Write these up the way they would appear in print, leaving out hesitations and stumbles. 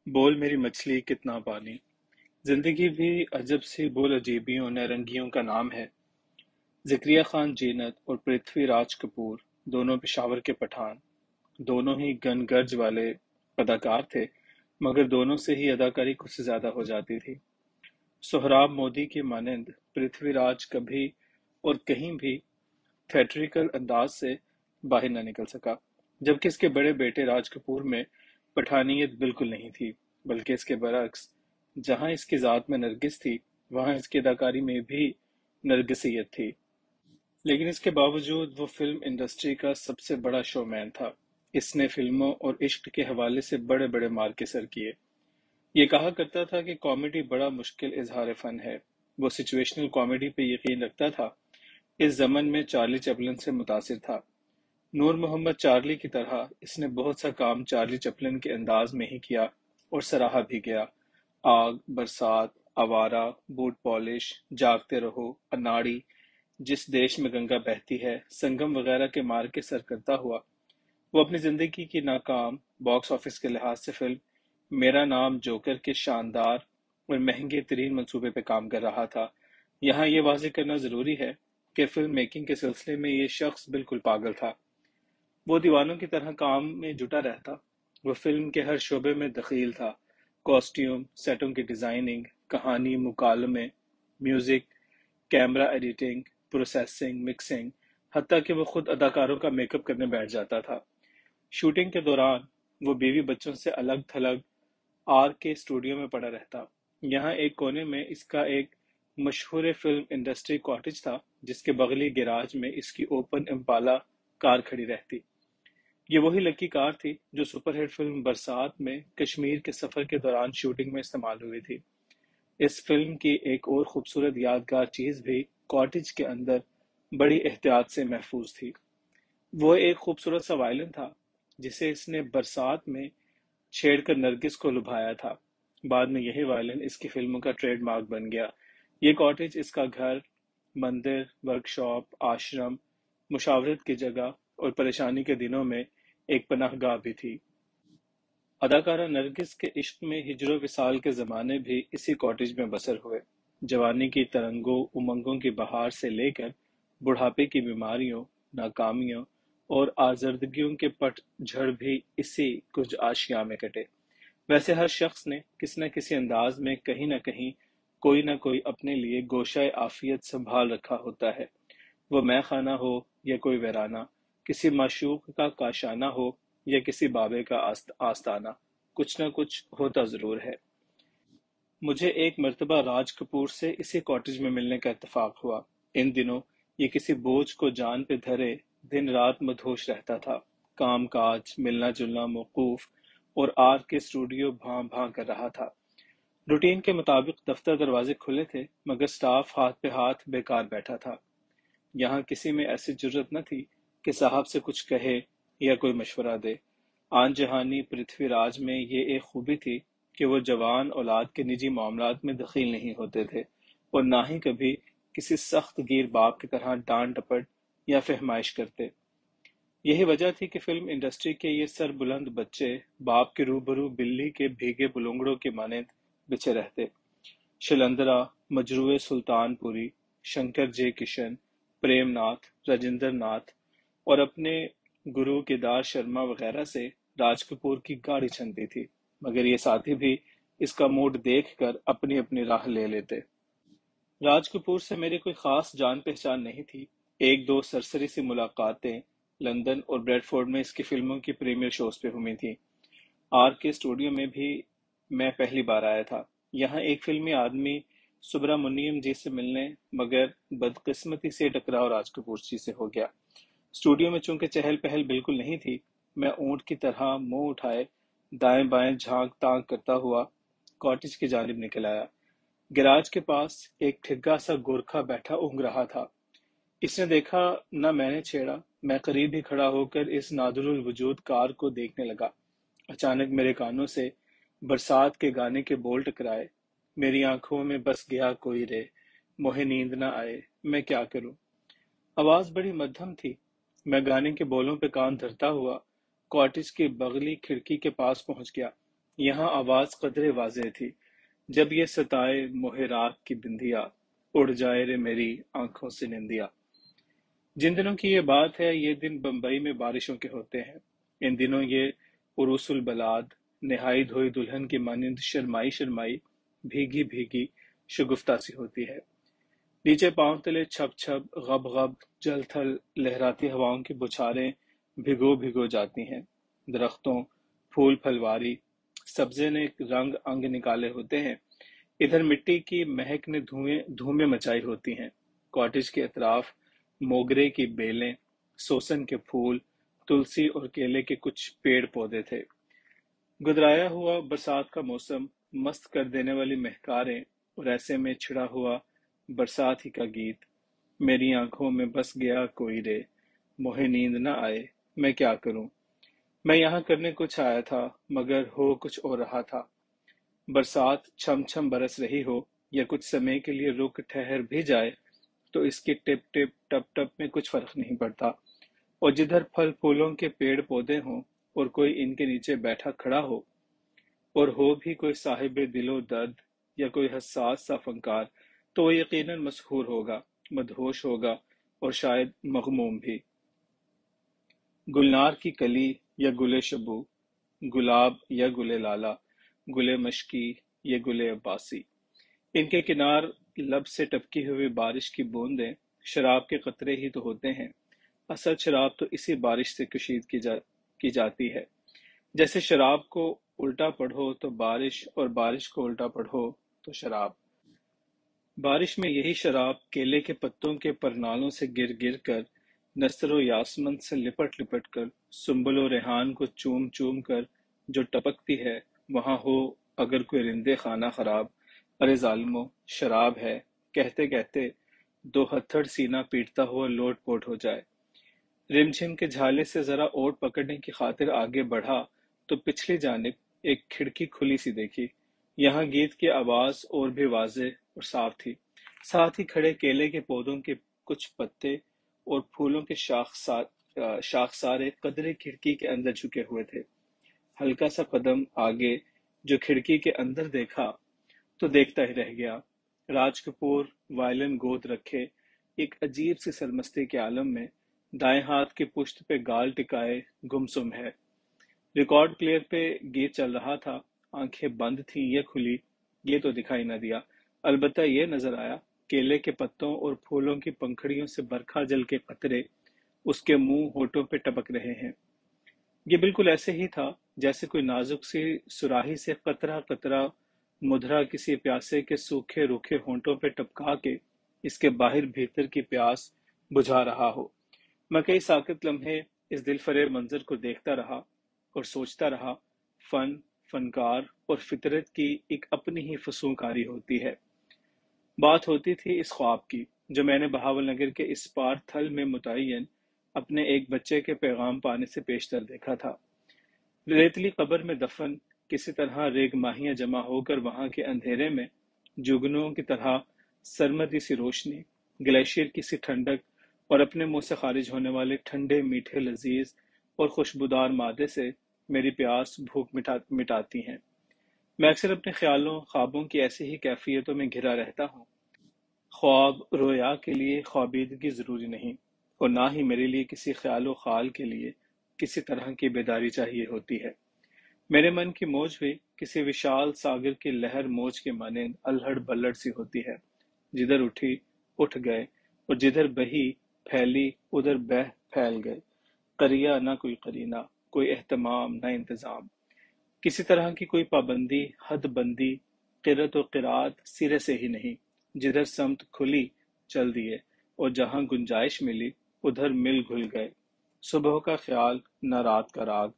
बोल मेरी मछली कितना पानी। जिंदगी भी अजब सी बोल अजीबियों नरंगियों का नाम है। ज़िक्रिया खान जीनत और पृथ्वी राज कपूर दोनों पेशावर के पठान, दोनों ही गनगर्ज वाले अदाकार थे, मगर दोनों से ही अदाकारी कुछ ज्यादा हो जाती थी। सोहराब मोदी के मानंद पृथ्वीराज कभी और कहीं भी थिएट्रिकल अंदाज से बाहर न निकल सका, जबकि इसके बड़े बेटे राज कपूर में पठानियत बिल्कुल नहीं थी, बल्कि इसके बरक्स। जहां इसकी जात में नरगिस थी, वहां इसकी अदाकारी में भी नरगिसियत थी। लेकिन इसके बावजूद वो फिल्म इंडस्ट्री का सबसे बड़ा शोमैन था। इसने फिल्मों और इश्क के हवाले से बड़े बड़े मार्के सर किए। ये कहा करता था कि कॉमेडी बड़ा मुश्किल इजहार फन है। वो सिचुएशनल कॉमेडी पे यकीन रखता था। इस जमन में चार्ली चैपलिन से मुतासिर था। नूर मोहम्मद चार्ली की तरह इसने बहुत सा काम चार्ली चैपलिन के अंदाज में ही किया और सराहा भी गया। आग, बरसात, आवारा, बूट पॉलिश, जागते रहो, अनाड़ी, जिस देश में गंगा बहती है, संगम वगैरह के मार के सर करता हुआ वो अपनी जिंदगी की नाकाम बॉक्स ऑफिस के लिहाज से फिल्म मेरा नाम जोकर के शानदार और महंगे तरीन मंसूबे पे काम कर रहा था। यहाँ ये वाजे करना जरूरी है कि फिल्म मेकिंग के सिलसिले में ये शख्स बिल्कुल पागल था। वो दीवानों की तरह काम में जुटा रहता। वो फिल्म के हर शोबे में दखील था। कॉस्ट्यूम, सेटों की डिजाइनिंग, कहानी, मुकालमे, music, camera editing, processing, mixing, हत्ता कि वो खुद अदाकारों का मेकअप करने बैठ जाता था। शूटिंग के दौरान वो बीवी बच्चों से अलग थलग आर के स्टूडियो में पड़ा रहता। यहाँ एक कोने में इसका एक मशहूर फिल्म इंडस्ट्री कॉटेज था, जिसके बगली गैराज में इसकी ओपन इम्पाला कार खड़ी रहती। ये वही लकी कार थी जो सुपरहिट फिल्म बरसात में कश्मीर के सफर के दौरान शूटिंग में इस्तेमाल हुई थी। इस फिल्म की एक और खूबसूरत यादगार चीज भी कॉटेज के अंदर बड़ी एहतियात से महफूज थी। वो एक खूबसूरत सा वायलिन था, जिसे इसने बरसात में छेड़कर नरगिस को लुभाया था। बाद में यही वायलिन इसकी फिल्मों का ट्रेडमार्क बन गया। ये कॉटेज इसका घर, मंदिर, वर्कशॉप, आश्रम, मुशावरत की जगह और परेशानी के दिनों में एक पनाहगाह भी थी। अदाकारा नरगिस के इश्क में हिजरो विसाल के जमाने भी इसी कॉटेज में बसर हुए। जवानी की तरंगों उमंगों की बहार से लेकर बुढ़ापे की बीमारियों, नाकामियों और आजर्दगियों के पतझड़ भी इसी कुछ आशिया में कटे। वैसे हर शख्स ने किसी न किसी अंदाज में कहीं न कहीं कोई न कोई अपने लिए गोशाए आफियत संभाल रखा होता है। वो मैं खाना हो या कोई वीराना, किसी माशूक का काशाना हो या किसी बाबे का आस्ताना, कुछ न कुछ होता जरूर है। मुझे एक मर्तबा राज कपूर से इसी कॉटेज में मिलने का इत्तेफाक हुआ। इन दिनों ये किसी बोझ को जान पे धरे दिन रात मदहोश रहता था। काम काज, मिलना जुलना मौकूफ और आर के स्टूडियो भां भां कर रहा था। रूटीन के मुताबिक दफ्तर दरवाजे खुले थे, मगर स्टाफ हाथ पे हाथ बेकार बैठा था। यहाँ किसी में ऐसी जुर्रत न थी कि साहब से कुछ कहे या कोई मशवरा दे। आन जहानी पृथ्वीराज में ये एक खूबी थी कि वो जवान औलाद के निजी मामलात में दखील नहीं होते थे और ना ही कभी किसी सख्त गिर बाप की तरह डांट डपट या फहमाइश करते। यही वजह थी कि फिल्म इंडस्ट्री के ये सरबुलंद बच्चे बाप के रूबरू बिल्ली के भीगे बुलंगड़ों के मानंद बिछे रहते। शिलंदरा, मजरूए सुल्तानपुरी, शंकर जे किशन, प्रेमनाथ, राजेंद्र नाथ और अपने गुरु केदार शर्मा वगैरह से राज कपूर की गाड़ी छनती थी, मगर ये साथी भी इसका मूड देखकर अपनी अपनी राह ले लेते। राज कपूर से मेरी कोई खास जान पहचान नहीं थी। एक दो सरसरी सी मुलाकातें लंदन और ब्रेडफोर्ड में इसकी फिल्मों की प्रीमियर शोज पे हुई थी। आर के स्टूडियो में भी मैं पहली बार आया था। यहाँ एक फिल्मी आदमी सुब्रामुनियम जी से मिलने, मगर बदकिस्मती से टकराव राज कपूर जी से हो गया। स्टूडियो में चूंकि चहल पहल बिल्कुल नहीं थी, मैं ऊंट की तरह मुंह उठाए दाएं बाएं झांक ताक करता हुआ कॉटेज की जानिब निकल आया। गैराज के पास एक ठिग्गा सा गोरखा बैठा ऊँघ रहा था। इसने देखा न मैंने छेड़ा, मैं करीब ही खड़ा होकर इस नादुरुल वजूद कार को देखने लगा। अचानक मेरे कानों से बरसात के गाने के बोल टकराए। मेरी आंखों में बस गया कोई रे, मोहे नींद न आए, मैं क्या करूं। आवाज बड़ी मध्यम थी। मैं गाने के बोलों पे कान धरता हुआ कॉटेज की बगली खिड़की के पास पहुंच गया। यहाँ आवाज कदरे वाज़ेह थी, जब ये सताए मोहे राख की बिंदिया, उड़ जाए रे मेरी आंखों से निंदिया। जिन दिनों की ये बात है, ये दिन बम्बई में बारिशों के होते हैं। इन दिनों ये उरूसुल बलाद, निहाई धोई दुल्हन की मानिंद शर्माई शर्माई, भीगी भीगी शगुफ्ता सी होती है। नीचे पांव तले छप छप गब गब जल थल लहराती हवाओं की बुछारें भिगो भिगो जाती हैं। दरख्तों, फूल फलवारी, सब्जे ने रंग अंग निकाले होते हैं। इधर मिट्टी की महक ने धूमें मचाई होती हैं। कॉटेज के अतराफ मोगरे की बेलें, सोसन के फूल, तुलसी और केले के कुछ पेड़ पौधे थे। गुदराया हुआ बरसात का मौसम, मस्त कर देने वाली महकारें, और ऐसे में छिड़ा हुआ बरसात ही का गीत। मेरी आंखों में बस गया कोई रे, मोहे नींद न आए, मैं क्या करूं। मैं यहाँ करने कुछ आया था, मगर हो कुछ और रहा था। बरसात छम छम बरस रही हो, या कुछ समय के लिए रुक ठहर भी जाए, तो इसके टिप टिप टप टप में कुछ फर्क नहीं पड़ता। और जिधर फल फूलों के पेड़ पौधे हों, और कोई इनके नीचे बैठा खड़ा हो, और हो भी कोई साहिब दिलो दर्द या कोई हसास सा फनकार, तो वो यकीनन मसहूर होगा, मदहोश होगा, और शायद मगमूम भी। गुलनार की कली या गुले शबू, गुलाब या गुले लाला, गुले मशकी या गुले अब्बासी, इनके किनार लब से टपकी हुई बारिश की बूंदें शराब के कतरे ही तो होते हैं। असल शराब तो इसी बारिश से कशीद की जाती है। जैसे शराब को उल्टा पढ़ो तो बारिश, और बारिश को उल्टा पढ़ो तो शराब। बारिश में यही शराब केले के पत्तों के परनालों से गिर गिर कर, नस्र यासमन से लिपट लिपट कर, सुम्बुल और रेहान को चूम चूम कर जो टपकती है, वहां हो अगर कोई रिंदे खाना खराब, अरे जालिमो शराब है कहते कहते दो हथड़ सीना पीटता हुआ लोट पोट हो जाए। रिमझिम के झाले से जरा ओट पकड़ने की खातिर आगे बढ़ा, तो पिछली जानिब एक खिड़की खुली सी देखी। यहाँ गीत की आवाज और भी वाज़ेह और साफ थी। साथ ही खड़े केले के पौधों के कुछ पत्ते और फूलों के शाखसारे कदरे खिड़की के अंदर झुके हुए थे। हल्का सा कदम आगे जो खिड़की के अंदर देखा, तो देखता ही रह गया। राज कपूर वायलिन गोद रखे एक अजीब सी सरमस्ती के आलम में दाएं हाथ की पुश्त पे गाल टिकाए गुमसुम है। रिकॉर्ड प्लेयर पे गीत चल रहा था। आंखें बंद थीं या खुली, ये तो दिखाई न दिया। अलबत्ता ये नजर आया, केले के पत्तों और फूलों की पंखड़ियों से बरखा जल के कतरे उसके मुंह होठों पे टपक रहे हैं। ये बिल्कुल ऐसे ही था जैसे कोई नाजुक सी सुराही से कतरा कतरा मुद्रा किसी प्यासे के सूखे रूखे होंठों पे टपका के इसके बाहर भीतर की प्यास बुझा रहा हो। मैं कई साकित लम्हे इस दिलफरेब मंजर को देखता रहा और सोचता रहा, फन, फनकार और फितरत की एक अपनी ही फसूंकारी होती है। बात होती थी इस ख्वाब की, जो मैंने बहावलनगर के इस पार थल में मुतय्यन अपने एक बच्चे के पैगाम पाने से पेशतर देखा था। रेतली कब्र में दफन किसी तरह रेग माहियां जमा होकर वहां के अंधेरे में जुगनुओं की तरह सरमदी सी रोशनी, ग्लेशियर की सी ठंडक और अपने मुंह से खारिज होने वाले ठंडे मीठे लजीज और खुशबूदार मादे से मेरी प्यास भूख मिटाती हैं। मैं अक्सर अपने ख्यालों ख्वाबों की ऐसी ही कैफियतों में घिरा रहता हूँ। ख्वाब रोया के लिए ख्वाबीदगी जरूरी नहीं, और ना ही मेरे लिए किसी ख्यालो खाल के लिए किसी तरह की बेदारी चाहिए होती है। मेरे मन की मौज भी किसी विशाल सागर की लहर मौज के मानिंद अल्हड़ बल्लड़ सी होती है। जिधर उठी उठ गए, और जिधर बही फैली उधर बह फैल गए। करिया ना कोई करीना, कोई एहतमाम ना इंतजाम, किसी तरह की कोई पाबंदी हद बंदी, किरत और किरात सिरे से ही नहीं। जिधर समत खुली चल दिए, और जहां गुंजाइश मिली उधर मिल घुल गए। सुबह का ख्याल न रात का राग,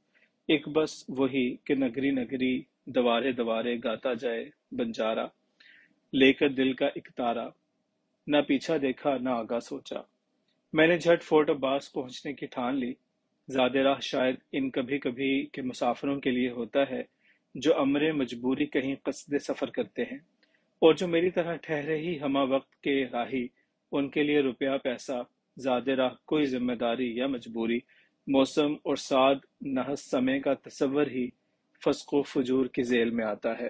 एक बस वही कि नगरी नगरी दवारे दवारे गाता जाए बंजारा, लेकर दिल का एक तारा। न पीछा देखा न आगा सोचा, मैंने झट फोर्ट अब्बास पहुंचने की ठान ली। ज़्यादा राह शायद इन कभी कभी के मुसाफिरों के लिए होता है, जो अमरे मजबूरी कहीं कस्दे सफर करते हैं, और जो मेरी तरह ठहरे ही हमा वक्त के राही, उनके लिए रुपया पैसा, ज़्यादा राह कोई जिम्मेदारी या मजबूरी, मौसम और साद नहस समय का तस्वर ही فسق و فجور کی ذیل میں آتا ہے۔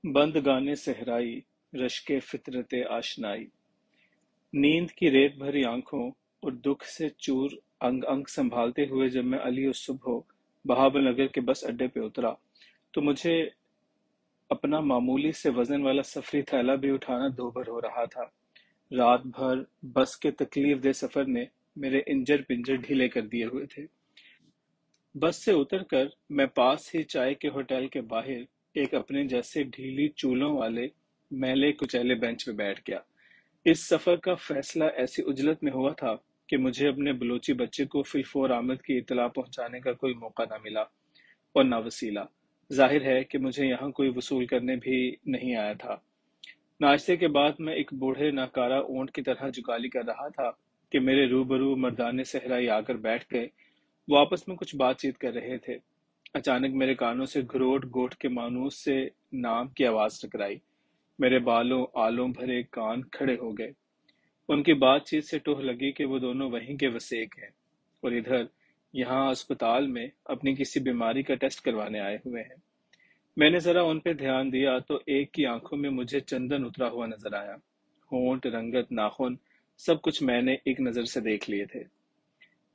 بند گانے صحرائی، رشک فطرت آشنائی، نیند کی ریت بھری آنکھوں اور دکھ سے چور انگ انگ سنبھالتے ہوئے جب میں علی الصبح بہاول نگر کے بس اڈے پہ اترا تو مجھے اپنا معمولی سے وزن والا سفری تھیلا بھی اٹھانا دوبھر ہو رہا تھا۔ رات بھر بس کے تکلیف دہ سفر نے میرے انجر پنجر ڈھیلے کر دیے ہوئے تھے۔ بس سے اتر کر میں پاس ہی چائے کے ہوٹل کے باہر ایک اپنے جیسے ڈھیلی چولوں والے میلے کچیلے بینچ پہ بیٹھ گیا۔ اس سفر کا فیصلہ ایسی عجلت میں ہوا تھا کہ مجھے اپنے بلوچی بچے کو فی الفور آمد کی اطلاع پہنچانے کا کوئی موقع نہ ملا اور نہ وسیلہ۔ ظاہر ہے کہ مجھے یہاں کوئی وصول کرنے بھی نہیں آیا تھا۔ ناشتے کے بعد میں ایک بوڑھے ناکارہ اونٹ کی طرح جگالی کر رہا تھا کہ میرے روبرو مردان صحرائی آ کر بیٹھ گئے۔ وہ آپس میں کچھ بات چیت کر رہے تھے۔ اچانک میرے کانوں سے گھروٹ گوٹ کے مانوس سے نام کی آواز ٹکرائی۔ میرے بالوں آلوں بھرے کان کھڑے ہو گئے۔ ان کی بات چیت سے ٹوہ لگی کہ وہ دونوں وہیں کے وسیق ہیں اور ادھر یہاں اسپتال میں اپنی کسی بیماری کا ٹیسٹ کروانے آئے ہوئے ہیں۔ میں نے ذرا ان پہ دھیان دیا تو ایک کی آنکھوں میں مجھے چندن اترا ہوا نظر آیا۔ ہونٹ، رنگت، ناخن، سب کچھ میں نے ایک نظر سے دیکھ لیے تھے۔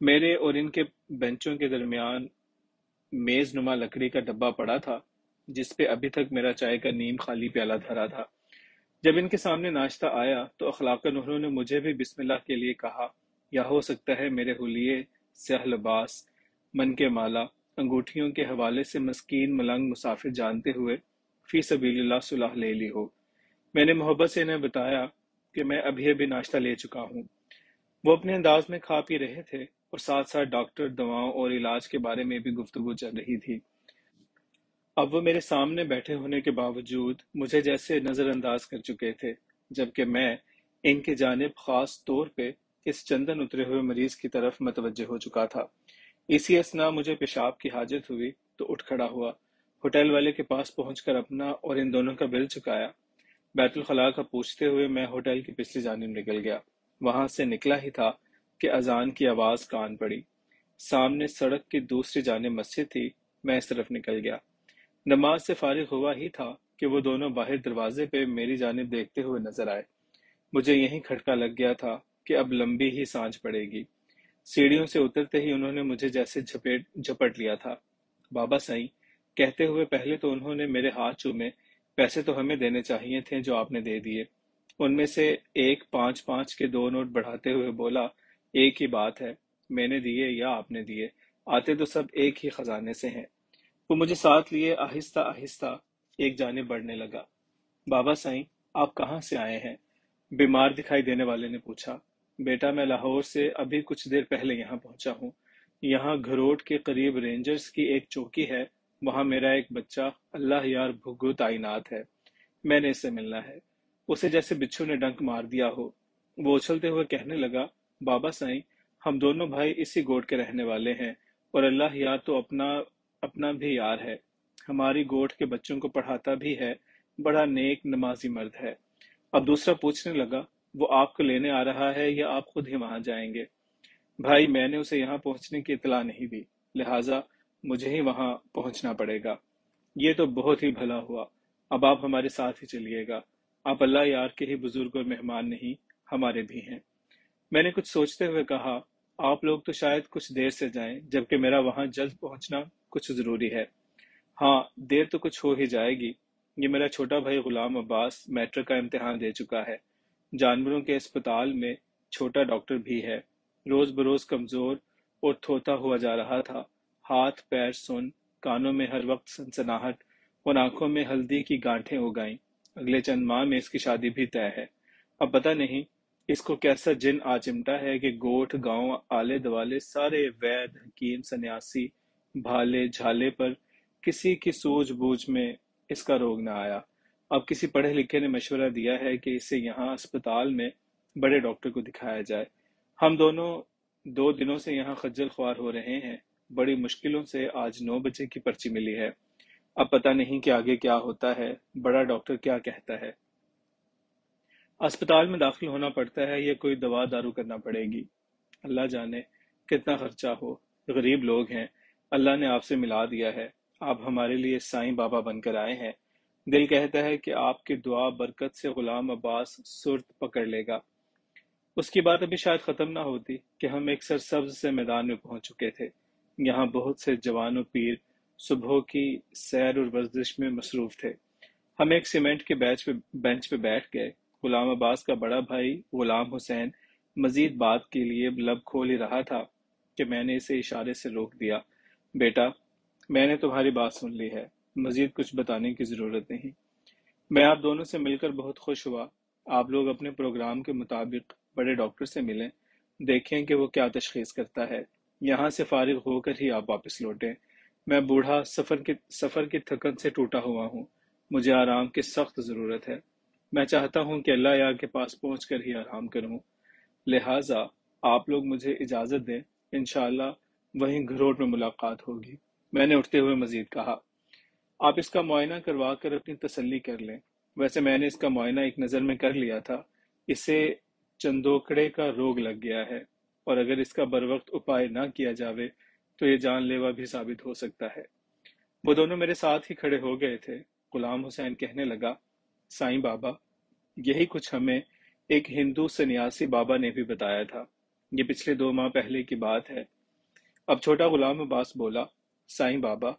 میرے اور ان کے بینچوں کے درمیان میز نما لکڑی کا ڈبہ پڑا تھا جس پہ ابھی تک میرا چائے کا نیم خالی پیالہ دھرا تھا۔ جب ان کے سامنے ناشتہ آیا تو اخلاقاً انہوں نے مجھے بھی بسم اللہ کے لیے کہا، یا ہو سکتا ہے میرے حلیے، سیاہ لباس، من کے مالا، انگوٹھیوں کے حوالے سے مسکین ملنگ مسافر جانتے ہوئے فی سبیل اللہ صلح لے لی ہو۔ میں نے محبت سے انہیں بتایا کہ میں ابھی ابھی ناشتہ لے چکا ہوں۔ وہ اپنے انداز میں کھا پی رہے تھے اور ساتھ ساتھ ڈاکٹر، دواؤں اور علاج کے بارے میں بھی گفتگو چل رہی تھی۔ اب وہ میرے سامنے بیٹھے ہونے کے باوجود مجھے جیسے نظر انداز کر چکے تھے، جبکہ میں ان کی جانب خاص طور پہ اس چندن اترے ہوئے مریض کی طرف متوجہ ہو چکا تھا۔ اسی اثناء مجھے پیشاب کی حاجت ہوئی تو اٹھ کھڑا ہوا، ہوٹل والے کے پاس پہنچ کر اپنا اور ان دونوں کا بل چکایا۔ بیت الخلاء کا پوچھتے ہوئے میں ہوٹل کی پچھلی جانب نکل گیا۔ وہاں سے نکلا ہی تھا کہ اذان کی آواز کان پڑی۔ سامنے سڑک کی دوسری جانب مسجد تھی۔ میں اس طرف نکل گیا۔ نماز سے فارغ ہوا ہی تھا کہ وہ دونوں باہر دروازے پہ میری جانب دیکھتے ہوئے نظر آئے۔ مجھے یہیں کھٹکا لگ گیا تھا کہ اب لمبی ہی سانجھ پڑے گی۔ سیڑھیوں سے اترتے ہی انہوں نے مجھے جیسے جھپٹ لیا تھا۔ بابا سائیں کہتے ہوئے پہلے تو انہوں نے میرے ہاتھ چومے۔ پیسے تو ہمیں دینے چاہیے تھے جو آپ نے دے دیے۔ ان میں سے ایک 5 کے 2 نوٹ بڑھاتے ہوئے بولا، ایک ہی بات ہے، میں نے دیے یا آپ نے دیے، آتے تو سب ایک ہی خزانے سے ہیں۔ وہ مجھے ساتھ لیے آہستہ آہستہ ایک جانب بڑھنے لگا۔ بابا سائیں آپ کہاں سے آئے ہیں؟ بیمار دکھائی دینے والے نے پوچھا۔ بیٹا میں لاہور سے ابھی کچھ دیر پہلے یہاں پہنچا ہوں۔ یہاں گھروٹ کے قریب رینجرز کی ایک چوکی ہے، وہاں میرا ایک بچہ اللہ یار بھگو تعینات ہے، میں نے اس سے ملنا ہے۔ اسے جیسے بچھو نے ڈنک مار دیا ہو۔ وہ اچھلتے ہوئے کہنے لگا، بابا سائیں ہم دونوں بھائی اسی گوٹ کے رہنے والے ہیں اور اللہ یار تو اپنا بھی یار ہے، ہماری گوٹ کے بچوں کو پڑھاتا بھی ہے، بڑا نیک نمازی مرد ہے۔ اب دوسرا پوچھنے لگا، وہ آپ کو لینے آ رہا ہے یا آپ خود ہی وہاں جائیں گے؟ بھائی میں نے اسے یہاں پہنچنے کی اطلاع نہیں دی، لہٰذا مجھے ہی وہاں پہنچنا پڑے گا۔ یہ تو بہت ہی بھلا ہوا، اب آپ ہمارے ساتھ ہی چلیے گا، آپ اللہ یار کے ہی بزرگ اور مہمان نہیں، ہمارے بھی ہیں۔ میں نے کچھ سوچتے ہوئے کہا، آپ لوگ تو شاید کچھ دیر سے جائیں، جبکہ میرا وہاں جلد پہنچنا کچھ ضروری ہے۔ ہاں دیر تو کچھ ہو ہی جائے گی، یہ میرا چھوٹا بھائی غلام عباس میٹرک کا امتحان دے چکا ہے، جانوروں کے اسپتال میں چھوٹا ڈاکٹر بھی ہے، روز بروز کمزور اور تھوتا ہوا جا رہا تھا، ہاتھ پیر سن، کانوں میں ہر وقت سنسناہٹ اور آنکھوں میں ہلدی کی گانٹھیں ہو گئیں۔ اگلے چند ماہ میں اس کی شادی بھی طے ہے۔ اب پتہ نہیں اس کو کیسا جن آ چمٹا ہے کہ گوٹھ گاؤں آلے دوالے سارے وید حکیم سنیاسی بھالے جھالے پر کسی کی سوجھ بوجھ میں اس کا روگ نہ آیا۔ اب کسی پڑھے لکھے نے مشورہ دیا ہے کہ اسے یہاں اسپتال میں بڑے ڈاکٹر کو دکھایا جائے۔ ہم دونوں 2 دنوں سے یہاں خجل خوار ہو رہے ہیں، بڑی مشکلوں سے آج 9 بجے کی پرچی ملی ہے۔ اب پتہ نہیں کہ آگے کیا ہوتا ہے، بڑا ڈاکٹر کیا کہتا ہے۔ اسپتال میں داخل ہونا پڑتا ہے یا کوئی دوا دارو کرنا پڑے گی، اللہ جانے کتنا خرچہ ہو۔ غریب لوگ ہیں، اللہ نے آپ سے ملا دیا ہے، آپ ہمارے لیے سائیں بابا بن کر آئے ہیں۔ دل کہتا ہے کہ آپ کی دعا برکت سے غلام عباس سرت پکڑ لے گا۔ اس کی بات ابھی شاید ختم نہ ہوتی کہ ہم ایک سرسبز سے میدان میں پہنچ چکے تھے۔ یہاں بہت سے جوان و پیر صبح کی سیر اور ورزش میں مصروف تھے۔ ہم ایک سیمنٹ کے بینچ پہ بیٹھ گئے۔ غلام عباس کا بڑا بھائی غلام حسین مزید بات کے لیے لب کھول ہی رہا تھا کہ میں نے اسے اشارے سے روک دیا۔ بیٹا، میں نے تمہاری بات سن لی ہے، مزید کچھ بتانے کی ضرورت نہیں۔ میں آپ دونوں سے مل کر بہت خوش ہوا۔ آپ لوگ اپنے پروگرام کے مطابق بڑے ڈاکٹر سے ملیں، دیکھیں کہ وہ کیا تشخیص کرتا ہے۔ یہاں سے فارغ ہو کر ہی آپ واپس لوٹیں۔ میں بوڑھا سفر کی تھکن سے ٹوٹا ہوا ہوں، مجھے آرام کی سخت ضرورت ہے۔ میں چاہتا ہوں کہ اللہ یار کے پاس پہنچ کر ہی آرام کروں، لہٰذا آپ لوگ مجھے اجازت دیں، انشاءاللہ وہیں گھروٹ میں ملاقات ہوگی۔ میں نے اٹھتے ہوئے مزید کہا، آپ اس کا معائنہ کروا کر اپنی تسلی کر لیں۔ ویسے میں نے اس کا معائنہ ایک نظر میں کر لیا تھا، اسے چندوکڑے کا روگ لگ گیا ہے، اور اگر اس کا بروقت اپائے نہ کیا جاوے تو یہ جان لیوا بھی ثابت ہو سکتا ہے۔ وہ دونوں میرے ساتھ ہی کھڑے ہو گئے تھے۔ غلام حسین کہنے لگا، سائیں بابا، یہی کچھ ہمیں ایک ہندو سنیاسی بابا نے بھی بتایا تھا۔ یہ پچھلے 2 ماہ پہلے کی بات ہے۔ اب چھوٹا غلام عباس بولا، سائیں بابا،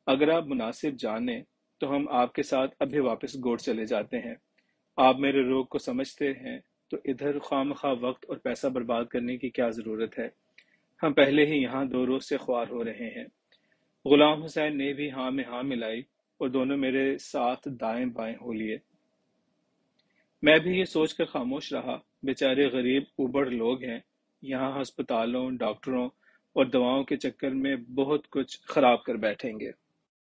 اگر آپ مناسب جانیں تو ہم آپ کے ساتھ ابھی واپس گوڑ چلے جاتے ہیں۔ آپ میرے روگ کو سمجھتے ہیں تو ادھر خواہ وقت اور پیسہ برباد کرنے کی کیا ضرورت ہے؟ ہم پہلے ہی یہاں 2 روز سے خوار ہو رہے ہیں۔ غلام حسین نے بھی ہاں میں ہاں ملائی اور دونوں میرے ساتھ دائیں بائیں ہو لیے۔ میں بھی یہ سوچ کر خاموش رہا، بیچارے غریب اوبڑ لوگ ہیں، یہاں ہسپتالوں، ڈاکٹروں اور دواؤں کے چکر میں بہت کچھ خراب کر بیٹھیں گے۔